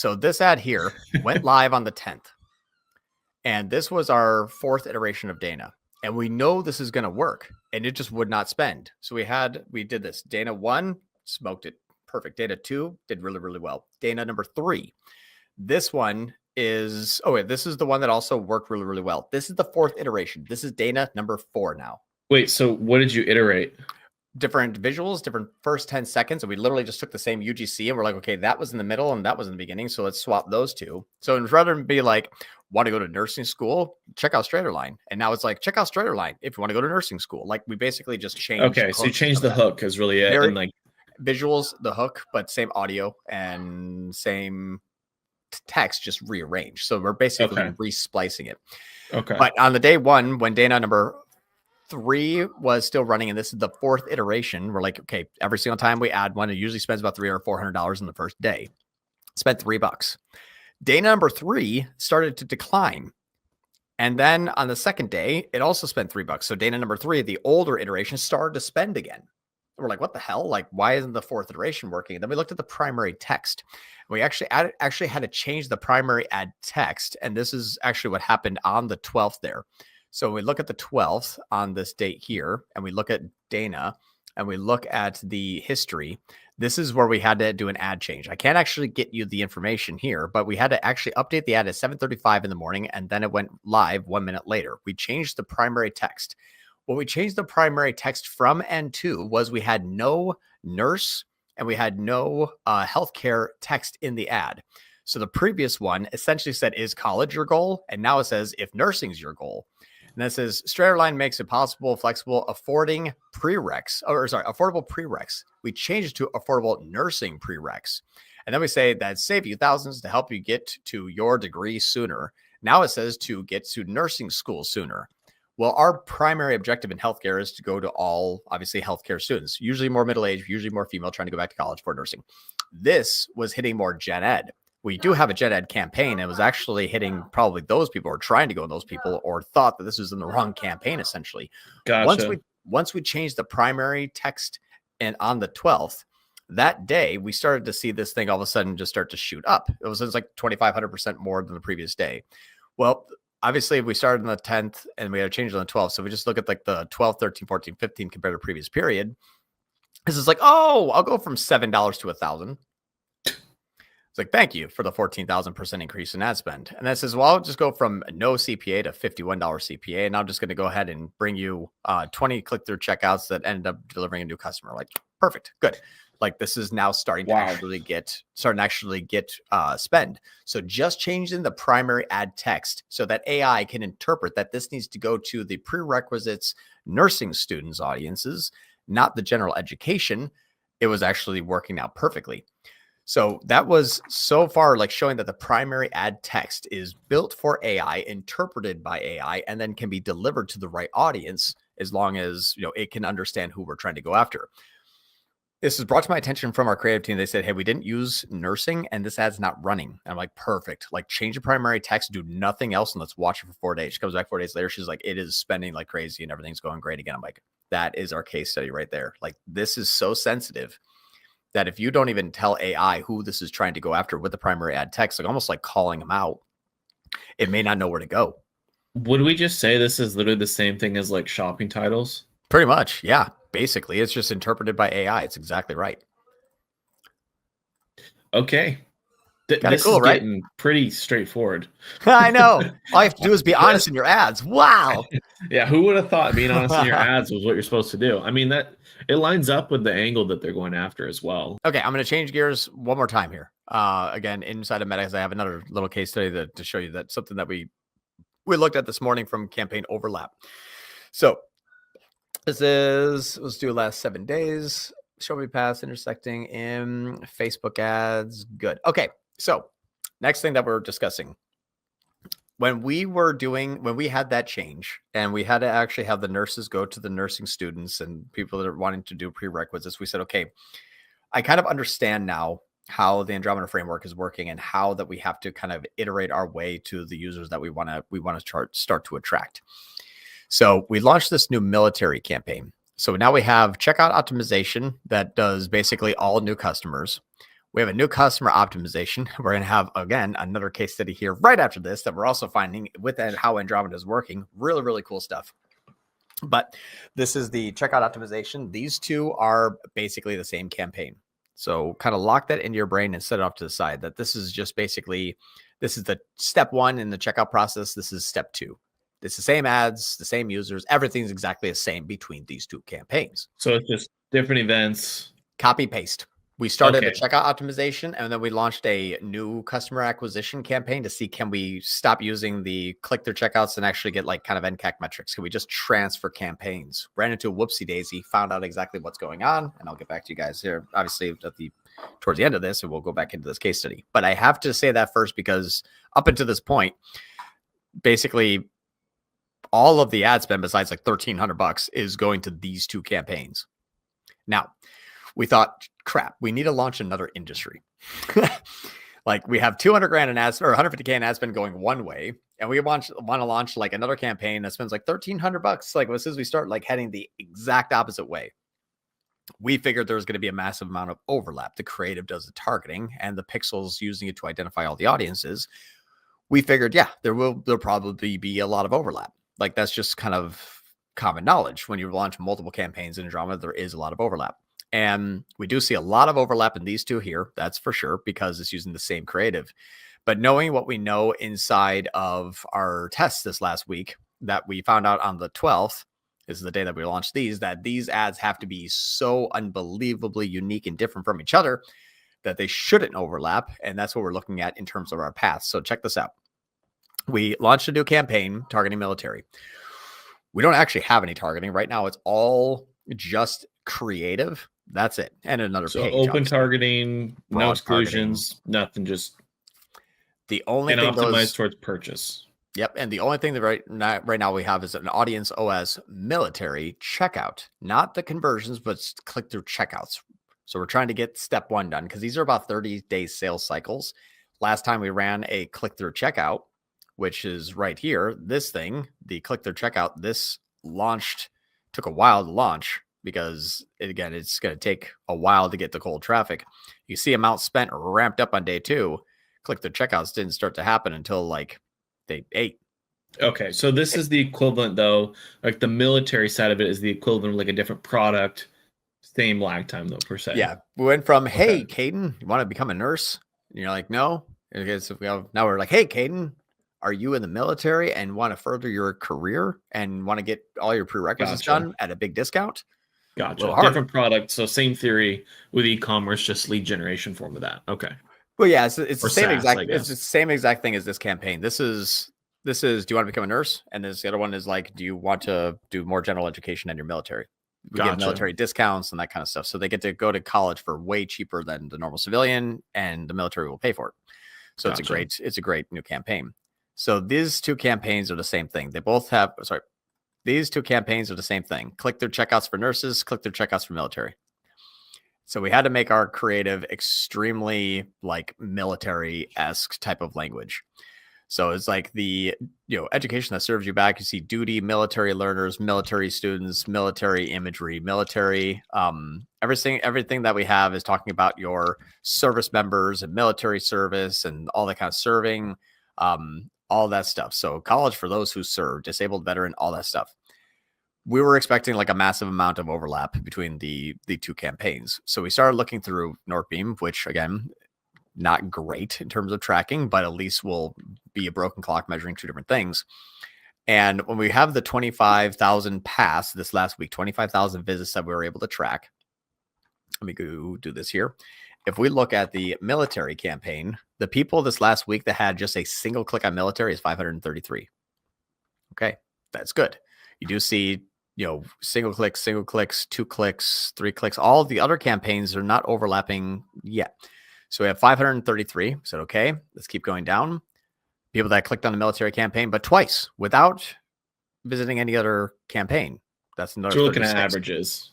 So this ad here went live on the 10th. And this was our 4th iteration of Dana. And we know this is going to work. And it just would not spend. So we did this. Dana 1 smoked it. Perfect. Dana 2 did really, really well. Dana number 3. This one is, this is the one that also worked really, really well. This is the 4th iteration. This is Dana number 4 now. Wait, so what did you iterate? Different visuals, different first 10 seconds. And we literally just took the same UGC and we're like, okay, that was in the middle and that was in the beginning. So let's swap those two. So rather than be like, want to go to nursing school, check out Straighterline. And now it's like, check out Straighterline if you want to go to nursing school. Like we basically just changed. Okay, so you changed the hook is really it. And like visuals, the hook, but same audio and same text, just rearranged. So we're basically resplicing it. Okay. But on the day 1, when Dana number 3 was still running, and this is the 4th iteration, we're like, okay, every single time we add one, it usually spends about $300 or $400 in the first day. Spent $3. Day number 3 started to decline. And then on the second day, it also spent $3. So Dana number 3, the older iteration, started to spend again. We're like, what the hell? Like, why isn't the 4th iteration working? And then we looked at the primary text. We actually had to change the primary ad text. And this is actually what happened on the 12th there. So we look at the 12th on this date here, and we look at Dana, and we look at the history. This is where we had to do an ad change. I can't actually get you the information here, but we had to actually update the ad at 7:35 in the morning, and then it went live 1 minute later. We changed the primary text. What we changed the primary text from and to was we had no nurse and we had no healthcare text in the ad. So the previous one essentially said, is college your goal? And now it says, if nursing's your goal. And that says, Straighterline makes it possible, flexible, affordable prereqs. We changed it to affordable nursing prereqs. And then we say that save you thousands to help you get to your degree sooner. Now it says to get to nursing school sooner. Well, our primary objective in healthcare is to go to all, obviously, healthcare students, usually more middle-aged, usually more female, trying to go back to college for nursing. This was hitting more gen ed. We do have a gen ed campaign. It was actually hitting probably those people or trying to go in those people or thought that this was in the wrong campaign, essentially. Gotcha. Once we changed the primary text and on the 12th, that day, we started to see this thing all of a sudden just start to shoot up. It was like 2,500% more than the previous day. Well, obviously, we started on the 10th and we had to change it on the 12th. So we just look at like the 12, 13, 14, 15 compared to the previous period. This is like, oh, I'll go from $7 to $1,000. It's like, thank you for the 14,000% increase in ad spend. And that says, well, I'll just go from no CPA to $51 CPA. And I'm just going to go ahead and bring you 20 click-through checkouts that ended up delivering a new customer. Like, perfect. Good. Like this is now starting to actually get spend. So just changing the primary ad text so that AI can interpret that this needs to go to the prerequisites nursing students audiences, not the general education. It was actually working out perfectly. So that was so far like showing that the primary ad text is built for AI, interpreted by AI, and then can be delivered to the right audience as long as it can understand who we're trying to go after. This was brought to my attention from our creative team. They said, hey, we didn't use nursing and this ad's not running. And I'm like, perfect. Like change the primary text, do nothing else, and let's watch it for 4 days. She comes back 4 days later. She's like, it is spending like crazy and everything's going great again. I'm like, that is our case study right there. Like this is so sensitive that if you don't even tell AI who this is trying to go after with the primary ad text, like almost like calling them out, it may not know where to go. Would we just say this is literally the same thing as like shopping titles? Pretty much. Yeah. Basically, it's just interpreted by AI. It's exactly right. Okay. This cool, is right? Getting pretty straightforward. I know. All you have to do is be honest in your ads. Wow. Yeah. Who would have thought being honest in your ads was what you're supposed to do? I mean, that it lines up with the angle that they're going after as well. Okay. I'm going to change gears one more time here. Again, inside of Meta, I have another little case study to show you that something that we looked at this morning from campaign overlap. So let's do last 7 days. Show me past intersecting in Facebook ads. Good. Okay. So next thing that we're discussing, when we had that change and we had to actually have the nurses go to the nursing students and people that are wanting to do prerequisites, we said, okay, I kind of understand now how the Andromeda framework is working and how that we have to kind of iterate our way to the users that we want to start to attract. So we launched this new military campaign. So now we have checkout optimization that does basically all new customers. We have a new customer optimization. We're going to have, again, another case study here right after this that we're also finding with that how Andromeda is working. Really, really cool stuff. But this is the checkout optimization. These two are basically the same campaign. So kind of lock that into your brain and set it off to the side that this is just basically, this is the step one in the checkout process. This is step two. It's the same ads, the same users. Everything's exactly the same between these two campaigns. So it's just different events. Copy paste. We started the Okay. checkout optimization, and then we launched a new customer acquisition campaign to see, can we stop using the click through checkouts and actually get like kind of NCAC metrics? Can we just transfer campaigns? Ran into a whoopsie daisy, found out exactly what's going on, and I'll get back to you guys here, obviously towards the end of this, and we'll go back into this case study. But I have to say that first because up until this point, basically all of the ad spend besides like $1,300 is going to these two campaigns. Now, we thought, crap, we need to launch another industry. Like we have 200 grand in ads or 150K in ad spend going one way, and we want to launch like another campaign that spends like $1,300. Like as soon as we start like heading the exact opposite way, we figured there was going to be a massive amount of overlap. The creative does the targeting and the pixels using it to identify all the audiences. We figured, yeah, there'll probably be a lot of overlap. Like that's just kind of common knowledge. When you launch multiple campaigns in Andromeda, there is a lot of overlap. And we do see a lot of overlap in these two here. That's for sure, because it's using the same creative. But knowing what we know inside of our tests this last week, that we found out on the 12th, this is the day that we launched these, that these ads have to be so unbelievably unique and different from each other that they shouldn't overlap. And that's what we're looking at in terms of our paths. So check this out. We launched a new campaign targeting military. We don't actually have any targeting right now. It's all just creative. That's it. And another So page. open obviously. targeting, no Broad exclusions, nothing, just the only and thing optimized towards purchase. Yep. And the only thing that right now we have is an audience OS military checkout, not the conversions, but click through checkouts. So we're trying to get step one done because these are about 30-day sales cycles. Last time we ran a click through checkout, which is right here, this thing, the click through checkout, this took a while to launch because it's going to take a while to get the cold traffic. You see amount spent ramped up on day 2. Click through checkouts didn't start to happen until like day 8. Okay, so this is the equivalent though, like the military side of it is the equivalent of like a different product, same lag time though per se. Yeah, we went from, hey, Caden, you want to become a nurse? And you're like, no. Okay, so now we're like, hey, Caden, are you in the military and want to further your career and want to get all your prerequisites done at a big discount? Gotcha. Different product, so same theory with e-commerce, just lead generation form of that. Okay. Well, yeah, it's the same SaaS, exact. It's the same exact thing as this campaign. This is. Do you want to become a nurse? And this the other one is like, do you want to do more general education in your military? We give military discounts and that kind of stuff. So they get to go to college for way cheaper than the normal civilian, and the military will pay for it. So it's a great new campaign. So these two campaigns are the same thing. They both have. Sorry, these two campaigns are the same thing. Click through checkouts for nurses. Click through checkouts for military. So we had to make our creative extremely like military-esque type of language. So it's like the education that serves you back. You see duty, military learners, military students, military imagery, military. Everything that we have is talking about your service members and military service and all that kind of serving, all that stuff. So college for those who serve, disabled veteran, all that stuff. We were expecting like a massive amount of overlap between the two campaigns. So we started looking through Northbeam, which again, not great in terms of tracking, but at least will be a broken clock measuring two different things. And when we have the 25,000 pass this last week, 25,000 visits that we were able to track. Let me go do this here. If we look at the military campaign, the people this last week that had just a single click on military is 533. Okay, that's good. You do see, single clicks, 2 clicks, 3 clicks. All of the other campaigns are not overlapping yet. So we have 533. So, okay, let's keep going down. People that clicked on the military campaign, but twice without visiting any other campaign. That's another. So we're looking at averages.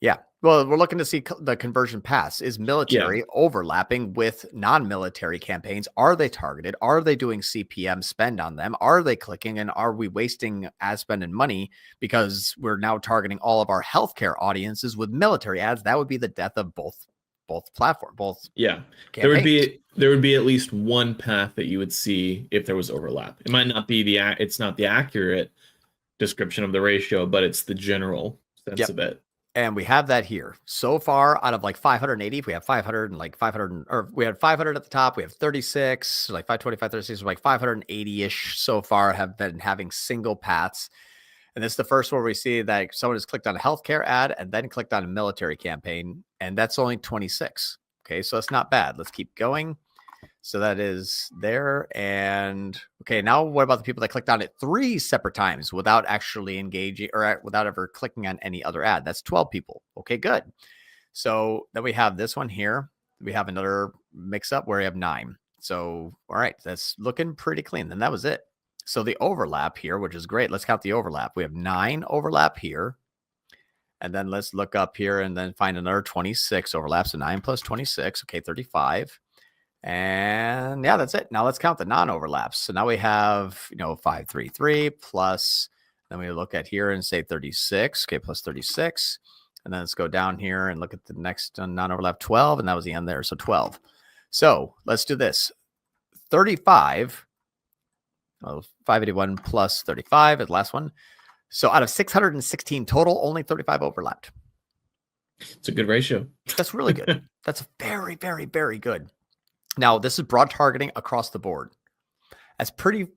Yeah. Well, we're looking to see the conversion pass. Is military overlapping with non-military campaigns? Are they targeted? Are they doing CPM spend on them? Are they clicking? And are we wasting ad spend and money because we're now targeting all of our healthcare audiences with military ads? That would be the death of both platform, both Yeah, campaigns. there would be at least one path that you would see if there was overlap. It might not be it's not the accurate description of the ratio, but it's the general sense Yep. of it. And we have that here. So far, out of like 580, we have 500 and like 500, or we had 500 at the top. We have 36, like 525, 36, like 580-ish so far have been having single paths. And this is the first where we see that someone has clicked on a healthcare ad and then clicked on a military campaign. And that's only 26. Okay, so that's not bad. Let's keep going. So that is there. And okay, now what about the people that clicked on it 3 separate times without actually engaging or without ever clicking on any other ad? That's 12 people. Okay, good. So then we have this one here. We have another mix up where we have 9. So, all right, that's looking pretty clean. Then that was it. So the overlap here, which is great. Let's count the overlap. We have 9 overlap here. And then let's look up here and then find another 26 overlaps. So 9 plus 26. Okay, 35. And yeah, that's it. Now let's count the non-overlaps. So now we have, 533 plus, then we look at here and say 36. Okay, plus 36. And then let's go down here and look at the next non-overlap 12. And that was the end there. So 12. So let's do this. 35. 581 plus 35 is the last one. So out of 616 total, only 35 overlapped. It's a good ratio. That's really good. That's very, very, very good. Now, this is broad targeting across the board. That's pretty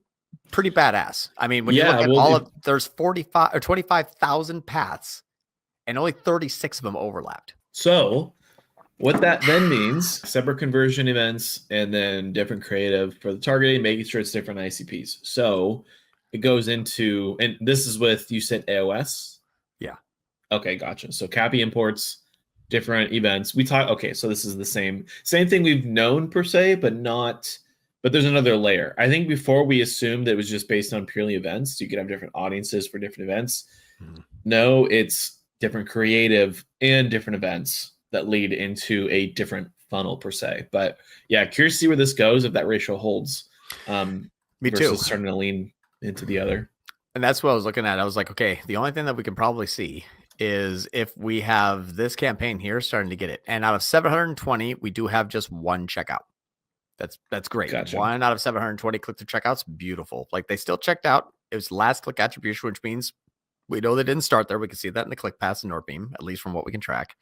badass. I mean, when you look at there's 45 or 25,000 paths and only 36 of them overlapped. So what that then means, separate conversion events and then different creative for the targeting, making sure it's different ICPs. So it goes into, and this is with, you said AOS? Yeah. Okay, gotcha. So CAPI imports, different events. Okay, so this is the same thing we've known per se, but there's another layer. I think before we assumed that it was just based on purely events, so you could have different audiences for different events. Mm-hmm. No, it's different creative and different events that lead into a different funnel per se. But yeah, curious to see where this goes, if that ratio holds. Me too. Starting to lean into the other. And that's what I was looking at. I was like, okay, the only thing that we can probably see is if we have this campaign here starting to get it. And out of 720, we do have just one checkout. That's great. Gotcha. 1 out of 720 click to checkouts. Beautiful. Like they still checked out. It was last click attribution, which means we know they didn't start there. We can see that in the click paths in Northbeam, at least from what we can track.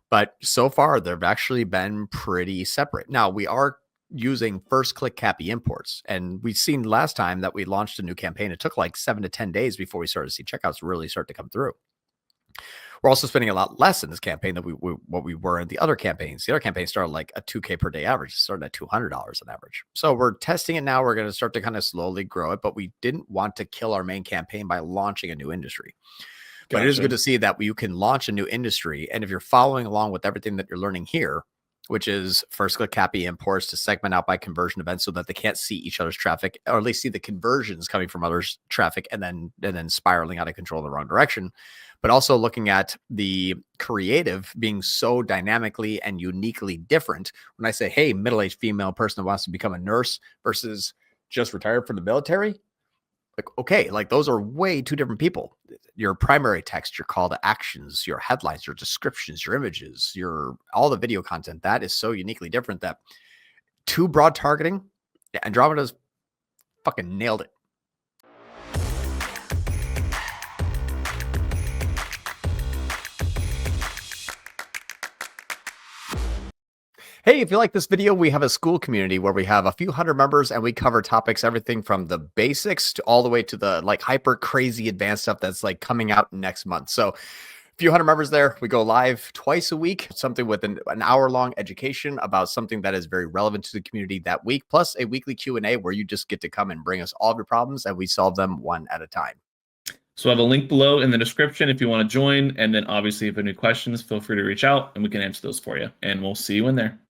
But so far, they've actually been pretty separate. Now, we are using first click CAPI imports. And we've seen last time that we launched a new campaign, it took like 7 to 10 days before we started to see checkouts really start to come through. We're also spending a lot less in this campaign than what we were in the other campaigns. The other campaign started like a $2K per day average. It started at $200 on average. So we're testing it now. We're going to start to kind of slowly grow it, but we didn't want to kill our main campaign by launching a new industry. But it is good to see that you can launch a new industry. And if you're following along with everything that you're learning here, which is first click CAPI imports to segment out by conversion events so that they can't see each other's traffic, or at least see the conversions coming from others' traffic and then spiraling out of control in the wrong direction. But also looking at the creative being so dynamically and uniquely different. When I say, hey, middle-aged female person that wants to become a nurse versus just retired from the military, like, okay, like those are way two different people. Your primary text, your call to actions, your headlines, your descriptions, your images, all the video content, that is so uniquely different that too broad targeting, Andromeda's fucking nailed it. Hey, if you like this video, we have a school community where we have a few hundred members and we cover topics, everything from the basics to all the way to the like hyper crazy advanced stuff that's like coming out next month. So a few hundred members there. We go live twice a week, something with an hour-long education about something that is very relevant to the community that week, plus a weekly Q&A where you just get to come and bring us all of your problems and we solve them one at a time. So I have a link below in the description if you want to join. And then obviously if you have any questions, feel free to reach out and we can answer those for you. And we'll see you in there.